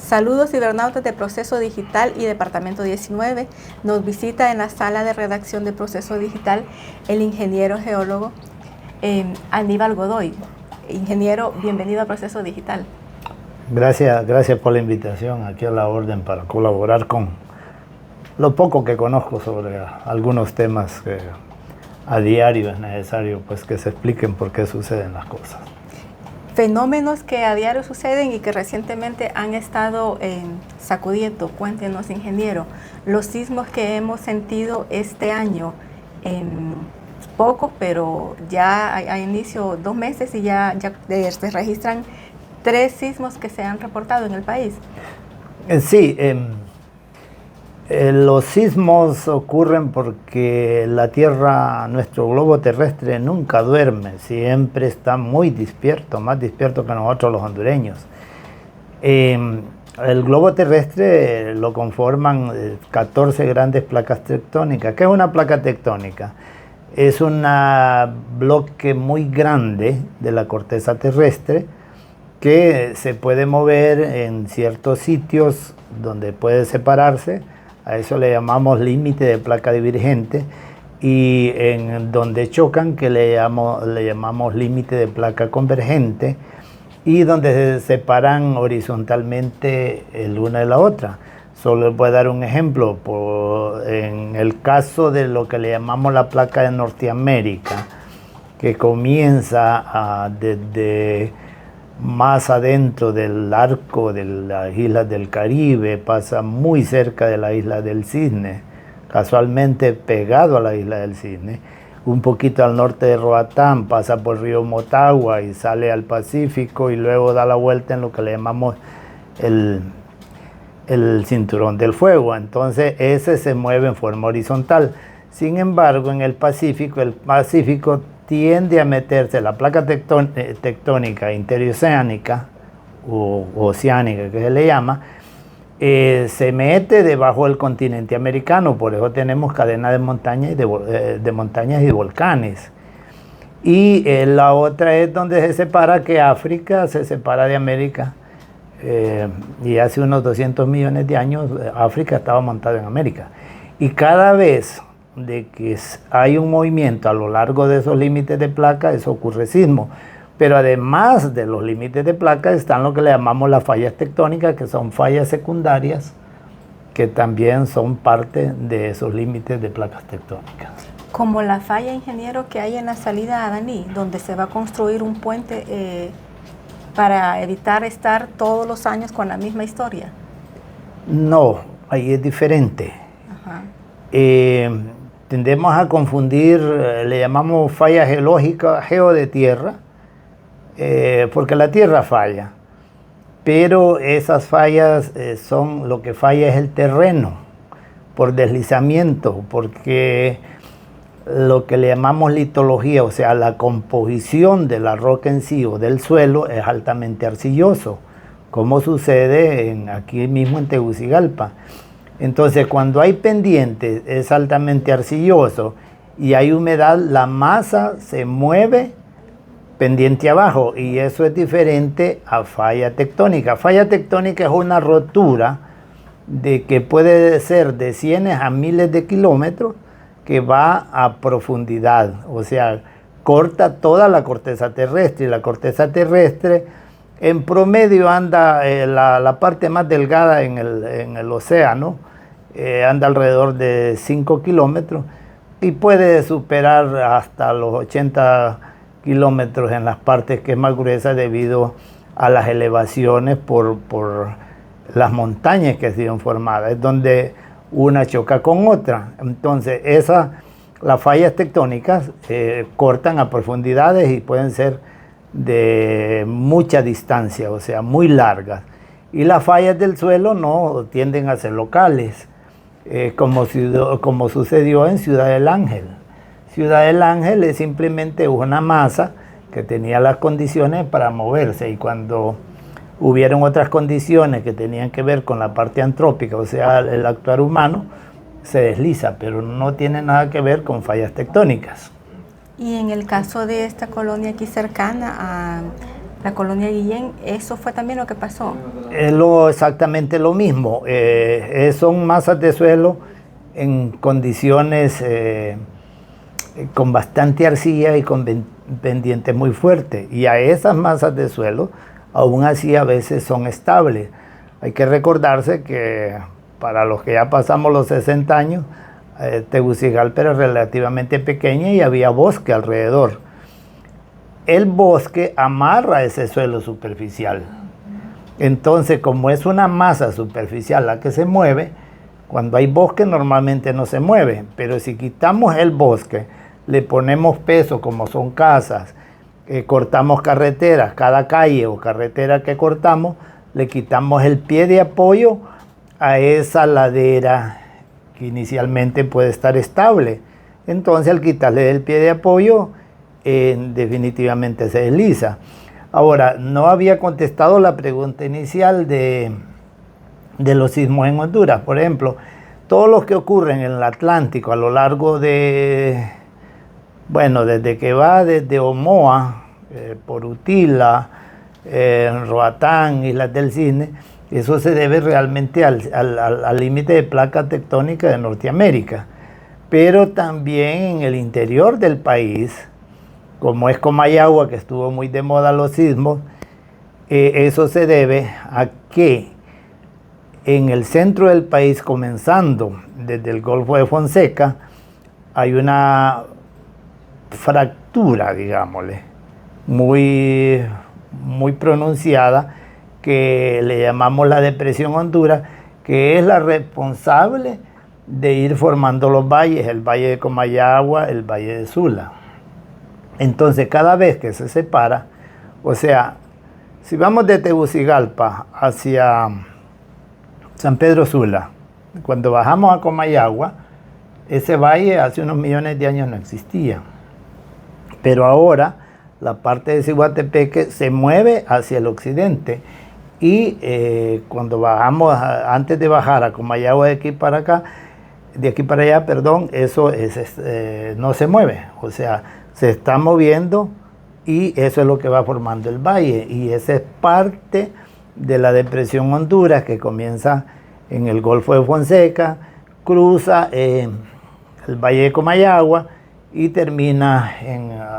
Saludos cibernautas de Proceso Digital y Departamento 19. Nos visita en la sala de redacción de Proceso Digital el ingeniero geólogo Aníbal Godoy. Ingeniero, bienvenido a Proceso Digital. Gracias por la invitación, aquí a la orden para colaborar con lo poco que conozco sobre algunos temas que a diario es necesario pues que se expliquen por qué suceden las cosas. Fenómenos que a diario suceden y que recientemente han estado sacudiendo. Cuéntenos, ingeniero, los sismos que hemos sentido este año, pocos, pero ya a inicio 2 meses y ya se registran 3 sismos que se han reportado en el país. Sí, los sismos ocurren porque la Tierra, nuestro globo terrestre, nunca duerme, siempre está muy despierto, más despierto que nosotros los hondureños. El globo terrestre lo conforman 14 grandes placas tectónicas. ¿Qué es una placa tectónica? Es un bloque muy grande de la corteza terrestre que se puede mover en ciertos sitios donde puede separarse. A eso le llamamos límite de placa divergente, y en donde chocan, que le llamamos límite de placa convergente, y donde se separan horizontalmente el una de la otra. Solo les voy a dar un ejemplo. En el caso de lo que le llamamos la placa de Norteamérica, que comienza desde más adentro del arco de las islas del Caribe, pasa muy cerca de la isla del Cisne, casualmente pegado a la isla del Cisne, un poquito al norte de Roatán, pasa por río Motagua y sale al Pacífico y luego da la vuelta en lo que le llamamos el cinturón del fuego. Entonces ese se mueve en forma horizontal. Sin embargo, en el Pacífico tiende a meterse la placa tectónica interoceánica o oceánica, que se le llama, se mete debajo del continente americano. Por eso tenemos cadenas de montañas y volcanes. Y la otra es donde se separa, que África se separa de América, y hace unos 200 millones de años África estaba montada en América. Y cada vez de que hay un movimiento a lo largo de esos límites de placa, eso ocurre sismo. Pero además de los límites de placa están lo que le llamamos las fallas tectónicas, que son fallas secundarias, que también son parte de esos límites de placas tectónicas. Como la falla, ingeniero, que hay en la salida a Adani, donde se va a construir un puente para evitar estar todos los años con la misma historia. No, ahí es diferente. Ajá. Tendemos a confundir, le llamamos falla geológica, geo de tierra, porque la tierra falla, pero esas fallas son, lo que falla es el terreno, por deslizamiento, porque lo que le llamamos litología, o sea, la composición de la roca en sí o del suelo, es altamente arcilloso, como sucede aquí mismo en Tegucigalpa. Entonces, cuando hay pendientes, es altamente arcilloso y hay humedad, la masa se mueve pendiente abajo, y eso es diferente a falla tectónica. Falla tectónica es una rotura que puede ser de cientos a miles de kilómetros, que va a profundidad, o sea, corta toda la corteza terrestre, y la corteza terrestre en promedio anda, la parte más delgada en el océano, anda alrededor de 5 kilómetros y puede superar hasta los 80 kilómetros en las partes que es más gruesa, debido a las elevaciones por las montañas que se han formado. Es donde una choca con otra. Entonces las fallas tectónicas cortan a profundidades y pueden ser de mucha distancia, o sea, muy largas. Y las fallas del suelo no tienden a ser locales, como sucedió en Ciudad del Ángel. Ciudad del Ángel es simplemente una masa que tenía las condiciones para moverse, y cuando hubieron otras condiciones que tenían que ver con la parte antrópica, o sea, el actuar humano, se desliza, pero no tiene nada que ver con fallas tectónicas. Y en el caso de esta colonia aquí cercana la colonia Guillén, ¿eso fue también lo que pasó? Es exactamente lo mismo. Son masas de suelo en condiciones con bastante arcilla y con pendientes muy fuertes. Y a esas masas de suelo, aún así a veces son estables. Hay que recordarse que para los que ya pasamos los 60 años, Tegucigalpa era relativamente pequeña y había bosque alrededor. El bosque amarra ese suelo superficial. Entonces, como es una masa superficial la que se mueve, cuando hay bosque normalmente no se mueve, pero si quitamos el bosque, le ponemos peso como son casas, cortamos carreteras, cada calle o carretera que cortamos, le quitamos el pie de apoyo a esa ladera que inicialmente puede estar estable. Entonces, al quitarle el pie de apoyo, definitivamente se desliza. Ahora, no había contestado la pregunta inicial de los sismos en Honduras. Por ejemplo, todos los que ocurren en el Atlántico a lo largo de, bueno, desde que va desde Omoa, por Utila, Roatán, Islas del Cisne, eso se debe realmente al límite de placa tectónica de Norteamérica. Pero también en el interior del país, como es Comayagua, que estuvo muy de moda los sismos, eso se debe a que en el centro del país, comenzando desde el Golfo de Fonseca, hay una fractura, digámosle, muy pronunciada, que le llamamos la Depresión Honduras, que es la responsable de ir formando los valles, el Valle de Comayagua, el Valle de Sula. Entonces, cada vez que se separa, o sea, si vamos de Tegucigalpa hacia San Pedro Sula, cuando bajamos a Comayagua, ese valle hace unos millones de años no existía. Pero ahora la parte de Ciguatepeque se mueve hacia el occidente y cuando bajamos, antes de bajar a Comayagua de aquí para acá, de aquí para allá, perdón, eso no se mueve, o sea, se está moviendo y eso es lo que va formando el valle, y esa es parte de la Depresión Honduras, que comienza en el Golfo de Fonseca, cruza el Valle de Comayagua y termina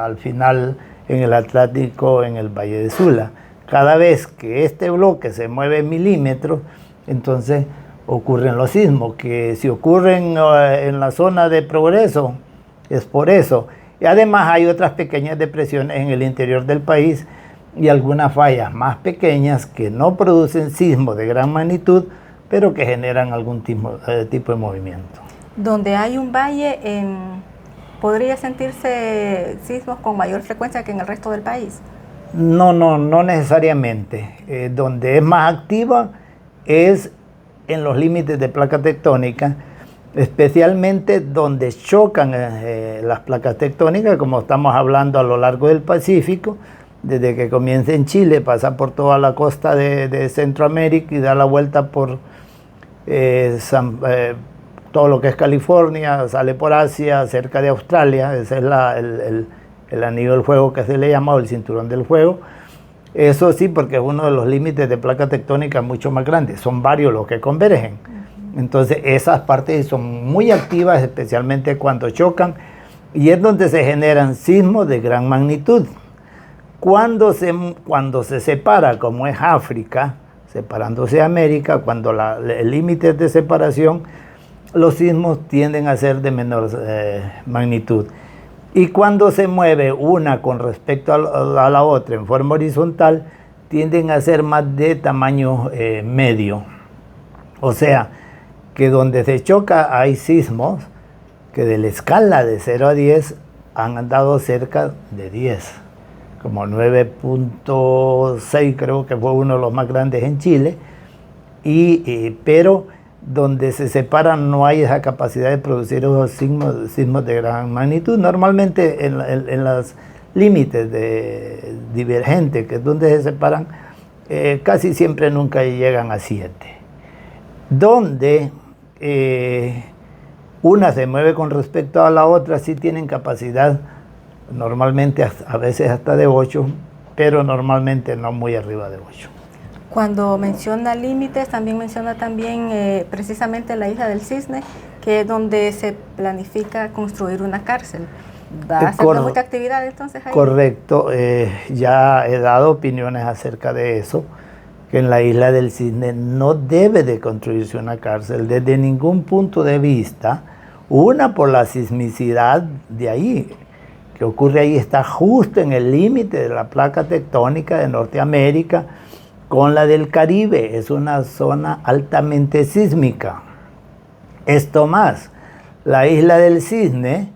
al final en el Atlántico, en el Valle de Sula. Cada vez que este bloque se mueve milímetros, entonces ocurren los sismos, que si ocurren en la zona de Progreso, es por eso. Y además hay otras pequeñas depresiones en el interior del país y algunas fallas más pequeñas que no producen sismos de gran magnitud, pero que generan algún tipo de movimiento. Donde hay un valle, ¿podría sentirse sismos con mayor frecuencia que en el resto del país? No necesariamente. Donde es más activa es en los límites de placa tectónica, especialmente donde chocan las placas tectónicas, como estamos hablando a lo largo del Pacífico, desde que comienza en Chile, pasa por toda la costa de Centroamérica y da la vuelta por todo lo que es California, sale por Asia, cerca de Australia. Ese es el anillo del fuego que se le llama, o el cinturón del fuego. Eso sí, porque es uno de los límites de placa tectónica mucho más grandes, son varios los que convergen. Entonces esas partes son muy activas, especialmente cuando chocan, y es donde se generan sismos de gran magnitud. Cuando se separa, como es África, separándose de América, cuando el límite de separación, los sismos tienden a ser de menor magnitud. Y cuando se mueve una con respecto a la otra en forma horizontal, tienden a ser más de tamaño medio. O sea, que donde se choca hay sismos que de la escala de 0 a 10 han andado cerca de 10, como 9.6 creo que fue uno de los más grandes en Chile, pero donde se separan no hay esa capacidad de producir esos sismos de gran magnitud. Normalmente en los límites divergentes, que es donde se separan, casi siempre nunca llegan a 7. Donde una se mueve con respecto a la otra, sí tienen capacidad normalmente a veces hasta de 8, pero normalmente no muy arriba de 8. Cuando menciona límites, también menciona precisamente la isla del Cisne, que es donde se planifica construir una cárcel. ¿Va a hacer mucha actividad entonces ahí? Correcto, ya he dado opiniones acerca de eso, que en la isla del Cisne no debe de construirse una cárcel desde ningún punto de vista. Una, por la sismicidad de ahí, que ocurre ahí, está justo en el límite de la placa tectónica de Norteamérica con la del Caribe. Es una zona altamente sísmica. Esto más, la isla del Cisne,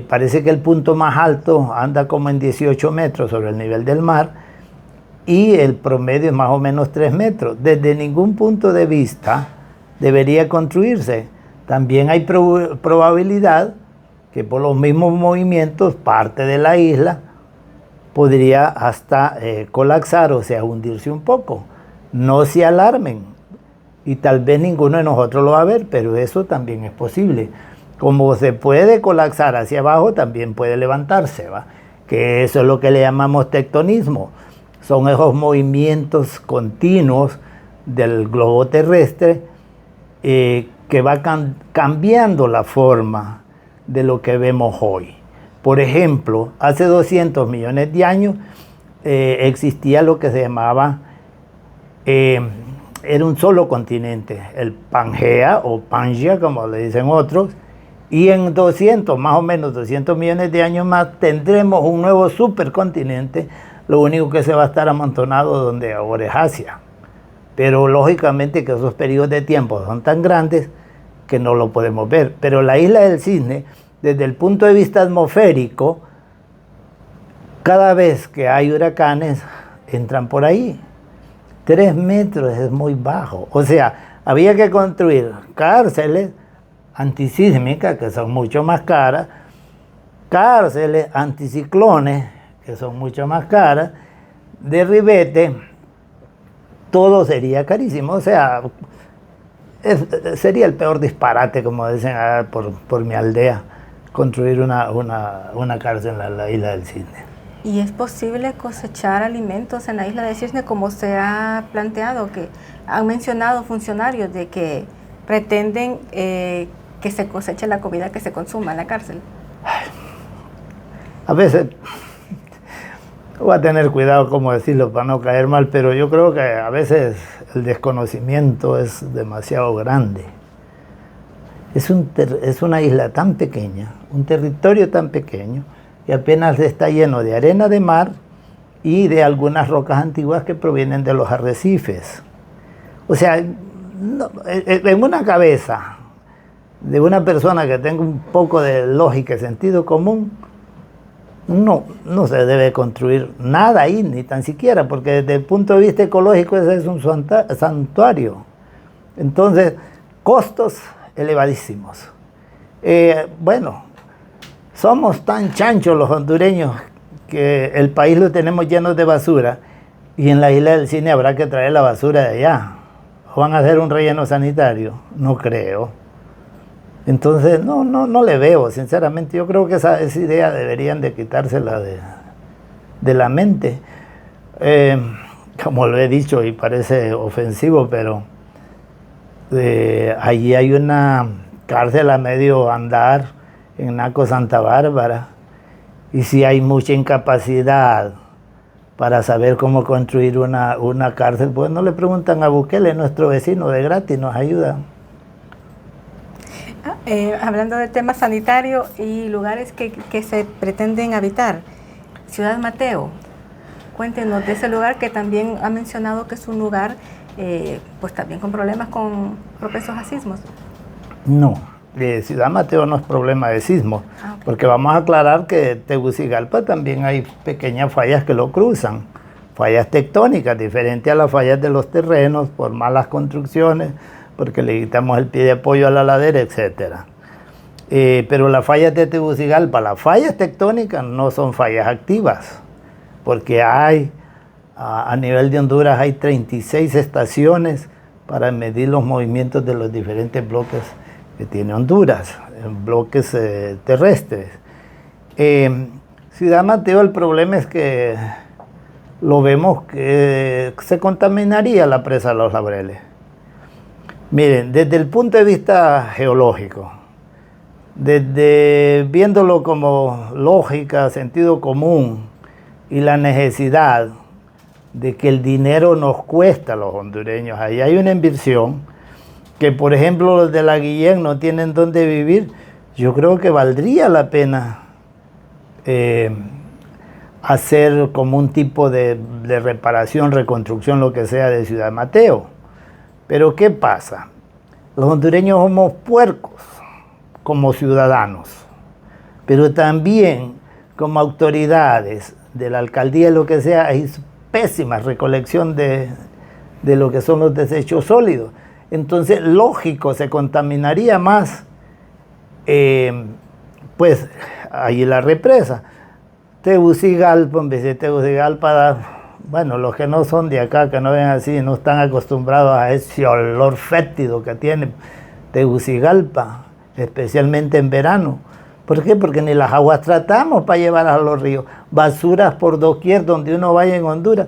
parece que el punto más alto anda como en 18 metros sobre el nivel del mar y el promedio es más o menos 3 metros. Desde ningún punto de vista debería construirse. También hay probabilidad que por los mismos movimientos parte de la isla podría hasta colapsar, o sea, hundirse un poco. No se alarmen y tal vez ninguno de nosotros lo va a ver, pero eso también es posible. Como se puede colapsar hacia abajo, también puede levantarse, ¿va? Que eso es lo que le llamamos tectonismo. Son esos movimientos continuos del globo terrestre que va cambiando la forma de lo que vemos hoy. Por ejemplo, hace 200 millones de años existía lo que se llamaba, era un solo continente, el Pangea o Pangea, como le dicen otros, y en 200, más o menos 200 millones de años más, tendremos un nuevo supercontinente, lo único que se va a estar amontonado donde ahora es Asia. Pero lógicamente que esos periodos de tiempo son tan grandes que no lo podemos ver. Pero la isla del Cisne, desde el punto de vista atmosférico, cada vez que hay huracanes, entran por ahí. 3 metros es muy bajo. O sea, había que construir cárceles antisísmicas, que son mucho más caras, cárceles anticiclones, que son mucho más caras, derribete, todo sería carísimo. O sea, sería el peor disparate, como dicen por mi aldea, construir una cárcel en la isla del Cisne. ¿Y es posible cosechar alimentos en la isla del Cisne como se ha planteado? Que han mencionado funcionarios de que pretenden que se coseche la comida que se consuma en la cárcel. A veces voy a tener cuidado cómo decirlo para no caer mal, pero yo creo que a veces el desconocimiento es demasiado grande. Es una isla tan pequeña, un territorio tan pequeño, que apenas está lleno de arena de mar y de algunas rocas antiguas que provienen de los arrecifes. O sea, en una cabeza de una persona que tenga un poco de lógica y sentido común, no se debe construir nada ahí, ni tan siquiera, porque desde el punto de vista ecológico ese es un santuario. Entonces, costos elevadísimos. Bueno, somos tan chanchos los hondureños que el país lo tenemos lleno de basura y en la isla del Cisne habrá que traer la basura de allá. ¿O van a hacer un relleno sanitario? No creo. Entonces, no le veo, sinceramente. Yo creo que esa idea deberían de quitársela de la mente. Como lo he dicho y parece ofensivo, pero allí hay una cárcel a medio andar en Naco Santa Bárbara, y si hay mucha incapacidad para saber cómo construir una cárcel, pues no le preguntan a Bukele, nuestro vecino, de gratis nos ayuda. Hablando de temas sanitarios y lugares que se pretenden habitar, Ciudad Mateo, cuéntenos de ese lugar que también ha mencionado que es un lugar pues también con problemas propensos a sismos. No, Ciudad Mateo no es problema de sismo, okay. Porque vamos a aclarar que Tegucigalpa también hay pequeñas fallas que lo cruzan, fallas tectónicas, diferente a las fallas de los terrenos por malas construcciones, porque le quitamos el pie de apoyo a la ladera, etc. Pero las fallas de Tegucigalpa, las fallas tectónicas no son fallas activas, porque hay, a nivel de Honduras, hay 36 estaciones para medir los movimientos de los diferentes bloques que tiene Honduras, bloques terrestres. Ciudad Mateo, el problema es que lo vemos que se contaminaría la presa de los Laureles. Miren, desde el punto de vista geológico, desde viéndolo como lógica, sentido común y la necesidad de que el dinero nos cuesta a los hondureños, ahí hay una inversión que, por ejemplo, los de la Guillén no tienen dónde vivir. Yo creo que valdría la pena hacer como un tipo de reparación, reconstrucción, lo que sea, de Ciudad Mateo. Pero ¿qué pasa? Los hondureños somos puercos como ciudadanos, pero también como autoridades de la alcaldía, lo que sea, hay pésima recolección de lo que son los desechos sólidos. Entonces, lógico, se contaminaría más, pues, ahí la represa. Tegucigalpa, en vez de Tegucigalpa, bueno, los que no son de acá, que no ven así, no están acostumbrados a ese olor fétido que tiene Tegucigalpa, especialmente en verano. ¿Por qué? Porque ni las aguas tratamos para llevar a los ríos. Basuras por doquier donde uno vaya en Honduras.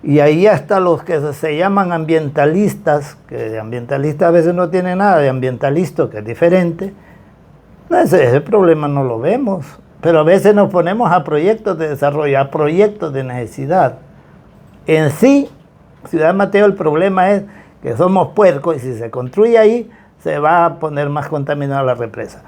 Y ahí hasta los que se llaman ambientalistas, que de ambientalistas a veces no tienen nada de ambientalista, que es diferente. No, ese problema no lo vemos. Pero a veces nos ponemos a proyectos de desarrollo, a proyectos de necesidad. En sí, Ciudad Mateo, el problema es que somos puercos y si se construye ahí, se va a poner más contaminada la represa.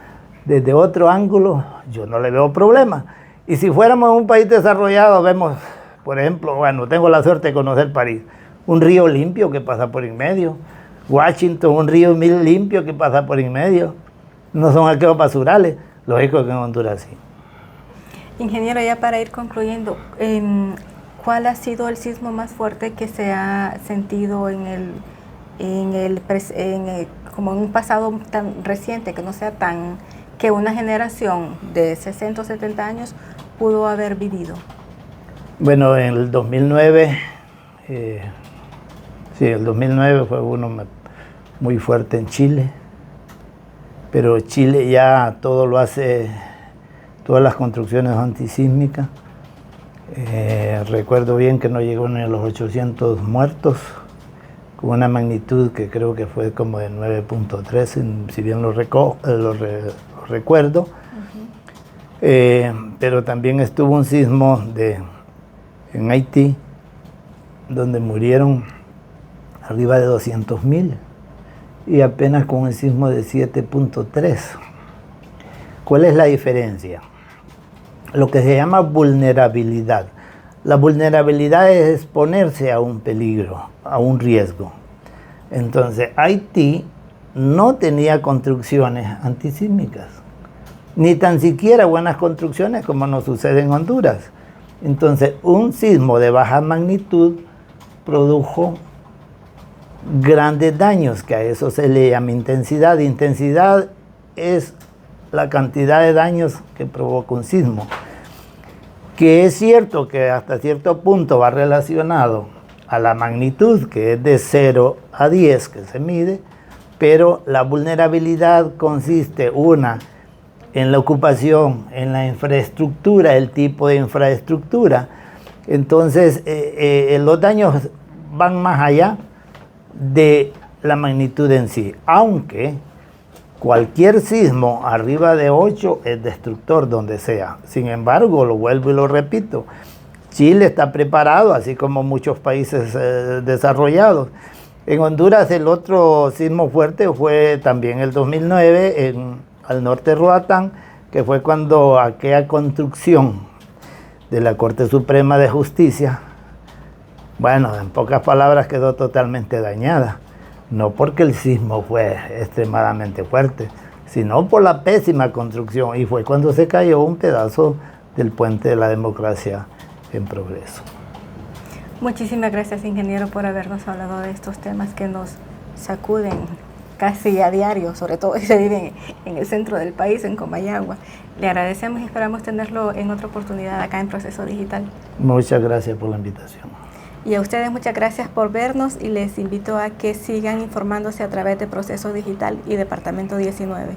Desde otro ángulo, yo no le veo problema. Y si fuéramos un país desarrollado, vemos, por ejemplo, bueno, tengo la suerte de conocer París, un río limpio que pasa por en medio. Washington, un río limpio que pasa por en medio. No son aquellos basurales, lógico que en Honduras sí. Ingeniero, ya para ir concluyendo, ¿cuál ha sido el sismo más fuerte que se ha sentido como en un pasado tan reciente, que no sea tan, que una generación de 60 o 70 años pudo haber vivido? Bueno, en el 2009, el 2009 fue uno muy fuerte en Chile, pero Chile ya todo lo hace, todas las construcciones antisísmicas. Recuerdo bien que no llegó ni a los 800 muertos, con una magnitud que creo que fue como de 9.3, si bien lo recuerdo. Pero también estuvo un sismo en Haití, donde murieron arriba de 200,000, y apenas con un sismo de 7.3. ¿Cuál es la diferencia? Lo que se llama vulnerabilidad. La vulnerabilidad es exponerse a un peligro, a un riesgo. Entonces, Haití no tenía construcciones antisísmicas, ni tan siquiera buenas construcciones como nos sucede en Honduras. Entonces, un sismo de baja magnitud produjo grandes daños, que a eso se le llama intensidad. Intensidad es la cantidad de daños que provoca un sismo, que es cierto que hasta cierto punto va relacionado a la magnitud, que es de 0 a 10 que se mide, pero la vulnerabilidad consiste, una, en la ocupación, en la infraestructura, el tipo de infraestructura. Entonces, los daños van más allá de la magnitud en sí, aunque cualquier sismo arriba de 8 es destructor donde sea. Sin embargo, lo vuelvo y lo repito, Chile está preparado, así como muchos países desarrollados. En Honduras el otro sismo fuerte fue también el 2009 al norte de Roatán, que fue cuando aquella construcción de la Corte Suprema de Justicia, bueno, en pocas palabras, quedó totalmente dañada. No porque el sismo fue extremadamente fuerte, sino por la pésima construcción. Y fue cuando se cayó un pedazo del puente de la democracia en progreso. Muchísimas gracias, ingeniero, por habernos hablado de estos temas que nos sacuden casi a diario, sobre todo si se vive en el centro del país, en Comayagua. Le agradecemos y esperamos tenerlo en otra oportunidad acá en Proceso Digital. Muchas gracias por la invitación. Y a ustedes muchas gracias por vernos y les invito a que sigan informándose a través de Proceso Digital y Departamento 19.